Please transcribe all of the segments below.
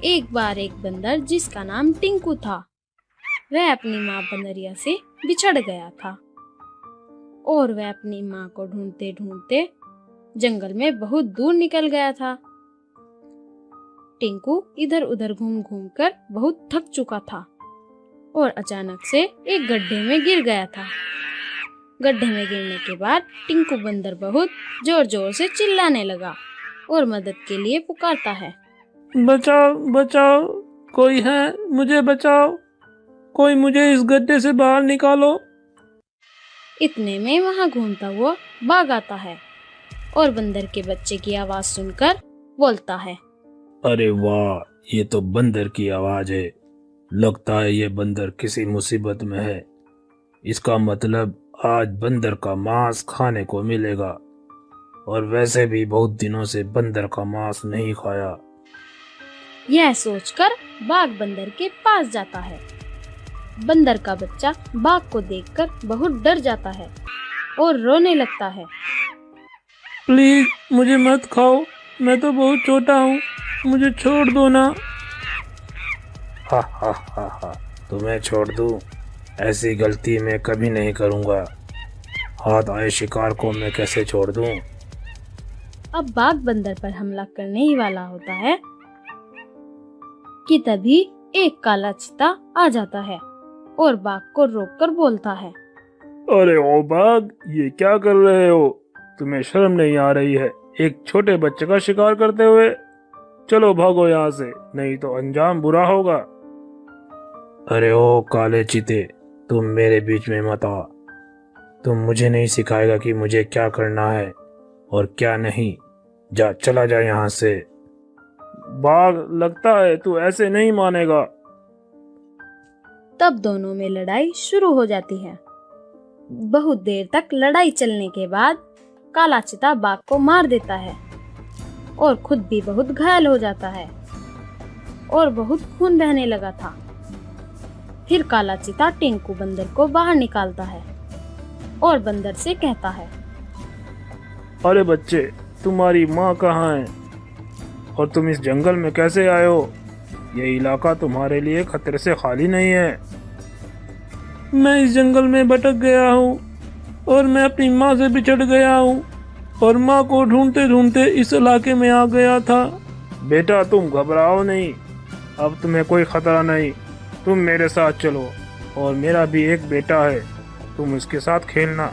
एक बार एक बंदर जिसका नाम टिंकू था, वह अपनी माँ बंदरिया से बिछड़ गया था और वह अपनी माँ को ढूंढते ढूंढते जंगल में बहुत दूर निकल गया था। टिंकू इधर उधर घूम घूम कर बहुत थक चुका था और अचानक से एक गड्ढे में गिर गया था। गड्ढे में गिरने के बाद टिंकू बंदर बहुत जोर जोर से चिल्लाने लगा और मदद के लिए पुकारता है, बचाओ बचाओ, कोई है, मुझे बचाओ, कोई मुझे इस गड्ढे से बाहर निकालो। इतने में वहां घूमता हुआ बाघ आता है और बंदर के बच्चे की आवाज सुनकर बोलता है, अरे वाह, ये तो बंदर की आवाज है। लगता है ये बंदर किसी मुसीबत में है। इसका मतलब आज बंदर का मांस खाने को मिलेगा, और वैसे भी बहुत दिनों से बंदर का मांस नहीं खाया। यह सोचकर बाघ बंदर के पास जाता है। बंदर का बच्चा बाघ को देखकर बहुत डर जाता है और रोने लगता है। प्लीज मुझे मत खाओ, मैं तो बहुत छोटा हूँ, मुझे छोड़ दो ना। हा हा हा हा, तुम्हें छोड़ दूं? ऐसी गलती मैं कभी नहीं करूँगा। हाथ आए शिकार को मैं कैसे छोड़ दूं? अब बाघ बंदर पर हमला करने ही वाला होता है कि तभी एक काला चीता आ जाता है और बाघ को रोककर बोलता है, अरे ओ बाघ, ये क्या कर रहे हो? तुम्हें शर्म नहीं आ रही है एक छोटे बच्चे का शिकार करते हुए? चलो भागो यहाँ से, नहीं तो अंजाम बुरा होगा। अरे ओ काले चीते, तुम मेरे बीच में मत आ। तुम मुझे नहीं सिखाएगा कि मुझे क्या करना है और क्या नहीं। जा, चला जा यहाँ से। बाघ, लगता है तू ऐसे नहीं मानेगा। तब दोनों में लड़ाई शुरू हो जाती है। बहुत देर तक लड़ाई चलने के बाद काला चीता बाघ को मार देता है और खुद भी बहुत घायल हो जाता है और बहुत खून बहने लगा था। फिर काला चीता टिंकू बंदर को बाहर निकालता है और बंदर से कहता है, अरे बच्चे, तुम्हारी माँ कहाँ है और तुम इस जंगल में कैसे आए हो? ये इलाका तुम्हारे लिए खतरे से खाली नहीं है। मैं इस जंगल में भटक गया हूँ और मैं अपनी माँ से बिछड़ गया हूँ और माँ को ढूंढते ढूंढते इस इलाके में आ गया था। बेटा, तुम घबराओ नहीं, अब तुम्हें कोई खतरा नहीं। तुम मेरे साथ चलो, और मेरा भी एक बेटा है, तुम उसके साथ खेलना।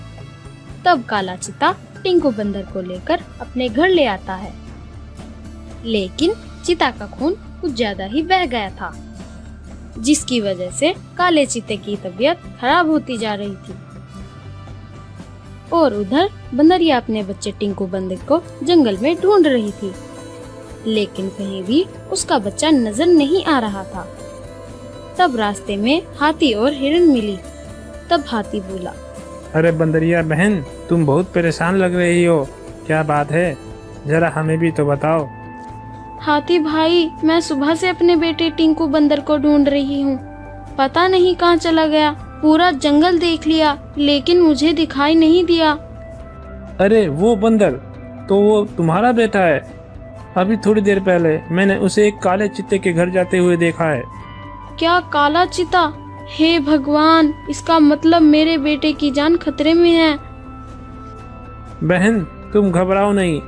तब काला चीता टिंकू बंदर को लेकर अपने घर ले आता है, लेकिन चीता का खून कुछ ज्यादा ही बह गया था, जिसकी वजह से काले चीते की तबीयत खराब होती जा रही थी। और उधर बंदरिया अपने बच्चे टिंकू बंदर को जंगल में ढूंढ रही थी, लेकिन कहीं भी उसका बच्चा नजर नहीं आ रहा था। तब रास्ते में हाथी और हिरन मिली। तब हाथी बोला, अरे बंदरिया बहन, तुम बहुत परेशान लग रही हो, क्या बात है? जरा हमें भी तो बताओ। हाथी भाई, मैं सुबह से अपने बेटे टिंकू बंदर को ढूंढ रही हूँ, पता नहीं कहाँ चला गया। पूरा जंगल देख लिया, लेकिन मुझे दिखाई नहीं दिया। अरे वो बंदर, तो वो तुम्हारा बेटा है? अभी थोड़ी देर पहले मैंने उसे एक काले चित्ते के घर जाते हुए देखा है। क्या काला चीता? हे भगवान, इसका मतलब मेरे बेटे की जान खतरे में है। बहन, तुम घबराओ नहीं,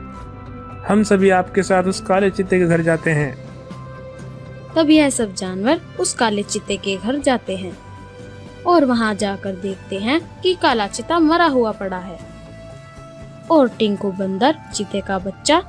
हम सभी आपके साथ उस काले चित्ते के घर जाते हैं। तब यह सब जानवर उस काले चीते के घर जाते हैं और वहां जाकर देखते हैं कि काला चीता मरा हुआ पड़ा है और टिंकू बंदर चीते का बच्चा